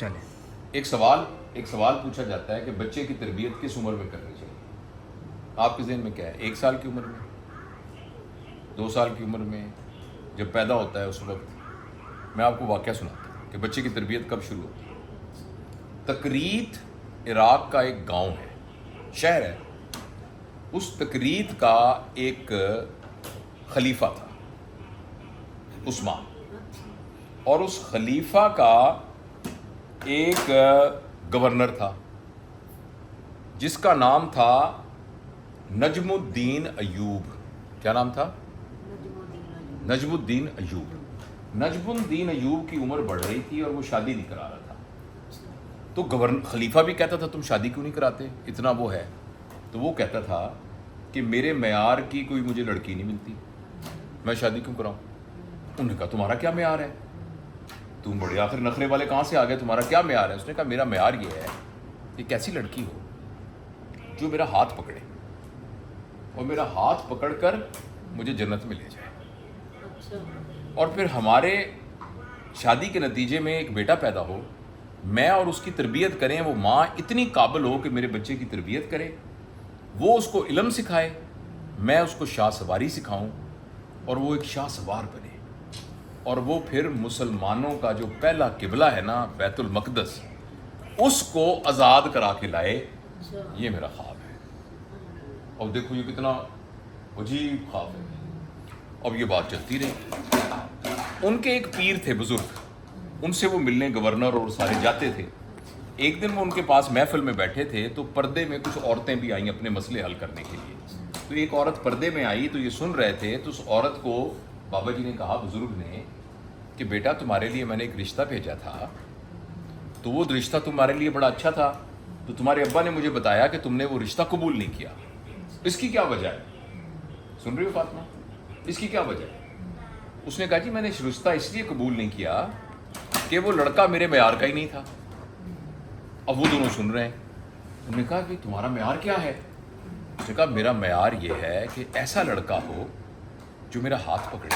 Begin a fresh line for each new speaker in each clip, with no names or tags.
چلیں
ایک سوال پوچھا جاتا ہے کہ بچے کی تربیت کس عمر میں کرنی چاہیے؟ آپ کے ذہن میں کیا ہے؟ 1 سال کی عمر میں، 2 سال کی عمر میں، جب پیدا ہوتا ہے اس وقت؟ میں آپ کو واقعہ سناتا ہوں کہ بچے کی تربیت کب شروع ہوتی ہے۔ تکریت عراق کا ایک گاؤں ہے، شہر ہے۔ اس تکریت کا ایک خلیفہ تھا، عثمان، اور اس خلیفہ کا ایک گورنر تھا جس کا نام تھا نجم الدین ایوب۔ کیا نام تھا؟ نجم الدین ایوب۔ نجم الدین ایوب کی عمر بڑھ رہی تھی اور وہ شادی نہیں کرا رہا تھا، تو خلیفہ بھی کہتا تھا تم شادی کیوں نہیں کراتے، اتنا وہ ہے۔ تو وہ کہتا تھا کہ میرے معیار کی کوئی مجھے لڑکی نہیں ملتی، میں شادی کیوں کراؤں؟ انہوں نے کہا تمہارا کیا معیار ہے، تم بڑے آخر نخرے والے کہاں سے آ گئے، تمہارا کیا معیار ہے؟ اس نے کہا میرا معیار یہ ہے کہ ایک ایسی لڑکی ہو جو میرا ہاتھ پکڑے اور میرا ہاتھ پکڑ کر مجھے جنت میں لے جائے، اور پھر ہمارے شادی کے نتیجے میں ایک بیٹا پیدا ہو، میں اور اس کی تربیت کریں، وہ ماں اتنی قابل ہو کہ میرے بچے کی تربیت کرے، وہ اس کو علم سکھائے، میں اس کو شاہ سواری سکھاؤں، اور وہ ایک شاہ سوار بنے، اور وہ پھر مسلمانوں کا جو پہلا قبلہ ہے نا بیت المقدس، اس کو آزاد کرا کے لائے۔ یہ میرا خواب ہے۔ اب دیکھو یہ کتنا عجیب خواب ہے۔ اب یہ بات چلتی رہی۔ ان کے ایک پیر تھے بزرگ، ان سے وہ ملنے گورنر اور سارے جاتے تھے۔ ایک دن وہ ان کے پاس محفل میں بیٹھے تھے تو پردے میں کچھ عورتیں بھی آئیں اپنے مسئلے حل کرنے کے لیے۔ تو ایک عورت پردے میں آئی تو یہ سن رہے تھے، تو اس عورت کو بابا جی نے کہا، بزرگ نے، کہ بیٹا تمہارے لیے میں نے ایک رشتہ بھیجا تھا، تو وہ رشتہ تمہارے لیے بڑا اچھا تھا، تو تمہارے ابا نے مجھے بتایا کہ تم نے وہ رشتہ قبول نہیں کیا، اس کی کیا وجہ ہے؟ سن رہی ہو فاطمہ؟ اس کی کیا وجہ ہے؟ اس نے کہا جی میں نے رشتہ اس لیے قبول نہیں کیا کہ وہ لڑکا میرے معیار کا ہی نہیں تھا۔ اب وہ دونوں سن رہے ہیں۔ انہوں نے کہا کہ تمہارا معیار کیا ہے؟ اس نے کہا میرا معیار یہ ہے کہ ایسا لڑکا ہو جو میرا ہاتھ پکڑے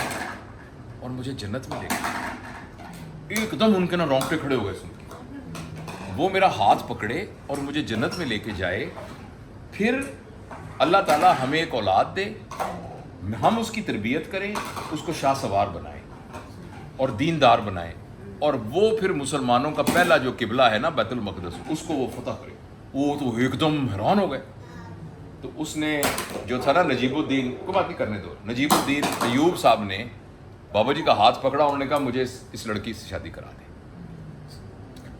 اور مجھے جنت میں لے گئے۔ ایک دم ان کے نا رونگٹے کھڑے ہو گئے سن کے۔ وہ میرا ہاتھ پکڑے اور مجھے جنت میں لے کے جائے، پھر اللہ تعالیٰ ہمیں ایک اولاد دے، ہم اس کی تربیت کریں، اس کو شاہ سوار بنائیں اور دیندار بنائیں، اور وہ پھر مسلمانوں کا پہلا جو قبلہ ہے نا بیت المقدس، اس کو وہ فتح کرے۔ وہ تو ایک دم حیران ہو گئے۔ تو اس نے جو تھا نا نجیب الدین کو، بات نہیں کرنے دو، نجیب الدین ایوب صاحب نے بابا جی کا ہاتھ پکڑا، انہوں نے کہا مجھے اس لڑکی سے شادی کرا دیں۔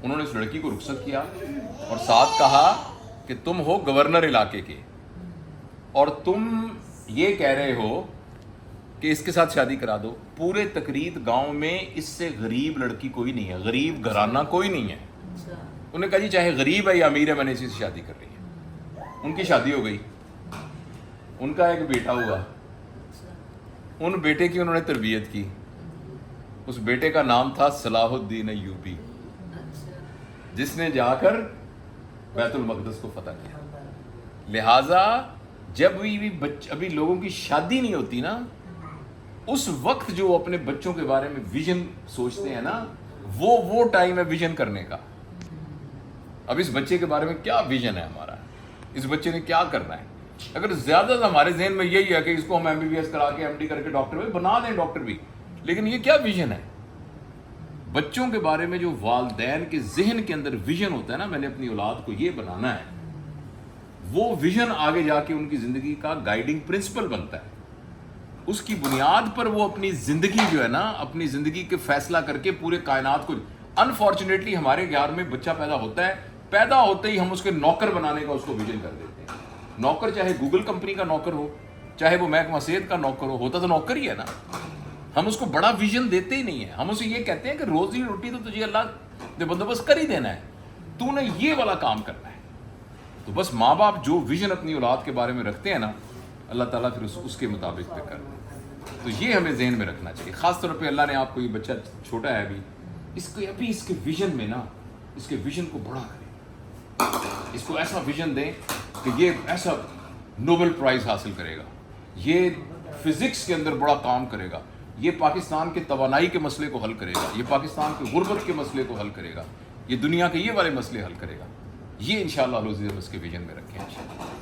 انہوں نے اس لڑکی کو رخصت کیا اور ساتھ کہا کہ تم ہو گورنر علاقے کے، اور تم یہ کہہ رہے ہو کہ اس کے ساتھ شادی کرا دو، پورے تکریت گاؤں میں اس سے غریب لڑکی کوئی نہیں ہے، غریب گھرانہ کوئی نہیں ہے۔ انہوں نے کہا جی چاہے غریب ہے یا امیر ہے، میں نے اسی سے شادی کر لی ہے۔ ان کی شادی ہو گئی، ان کا ایک بیٹا ہوا، ان بیٹے کی انہوں نے تربیت کی۔ اس بیٹے کا نام تھا صلاح الدین ایوبی، جس نے جا کر بیت المقدس کو فتح کیا۔ لہٰذا جب ابھی لوگوں کی شادی نہیں ہوتی نا، اس وقت جو اپنے بچوں کے بارے میں ویژن سوچتے ہیں نا، وہ ٹائم ہے ویژن کرنے کا۔ اب اس بچے کے بارے میں کیا ویژن ہے ہمارا، اس بچے نے کیا کرنا ہے؟ اگر زیادہ ہمارے ذہن میں یہی ہے کہ اس کو ہم MBBS کرا کے MD کر کے ڈاکٹر بھی بنا دیں، ڈاکٹر بھی، لیکن یہ کیا ویژن ہے؟ بچوں کے بارے میں جو والدین کے ذہن کے اندر ویژن ہوتا ہے نا، میں نے اپنی اولاد کو یہ بنانا ہے، وہ ویژن آگے جا کے ان کی زندگی کا گائیڈنگ پرنسپل بنتا ہے۔ اس کی بنیاد پر وہ اپنی زندگی جو ہے نا، اپنی زندگی کے فیصلہ کر کے پورے کائنات کو۔ انفارچونیٹلی ہمارے گھر میں بچہ پیدا ہوتا ہے، پیدا ہوتے ہی ہم اس کے نوکر بنانے کا اس کو ویژن کر دیتے ہیں۔ نوکر چاہے گوگل کمپنی کا نوکر ہو، چاہے وہ محکمہ صحت کا نوکر ہو، ہوتا تو نوکر ہی ہے نا۔ ہم اس کو بڑا ویژن دیتے ہی نہیں ہیں، ہم اسے یہ کہتے ہیں کہ روزی روٹی تو تجھے اللہ نے بندوبست کر ہی دینا ہے، تو نے یہ والا کام کرنا ہے۔ تو بس ماں باپ جو ویژن اپنی اولاد کے بارے میں رکھتے ہیں نا، اللہ تعالیٰ پھر اس کے مطابق پہ کر دے۔ تو یہ ہمیں ذہن میں رکھنا چاہیے، خاص طور پہ اللہ نے آپ کو، یہ بچہ چھوٹا ہے ابھی اس کے ویژن میں نا، اس کے ویژن کو بڑا کریں، اس کو ایسا ویژن دیں کہ یہ ایسا نوبل پرائز حاصل کرے گا، یہ فزکس کے اندر بڑا کام کرے گا، یہ پاکستان کے توانائی کے مسئلے کو حل کرے گا، یہ پاکستان کے غربت کے مسئلے کو حل کرے گا، یہ دنیا کے یہ والے مسئلے حل کرے گا. یہ انشاءاللہ العزیز ہم اس کے ویژن میں رکھیں انشاءاللہ.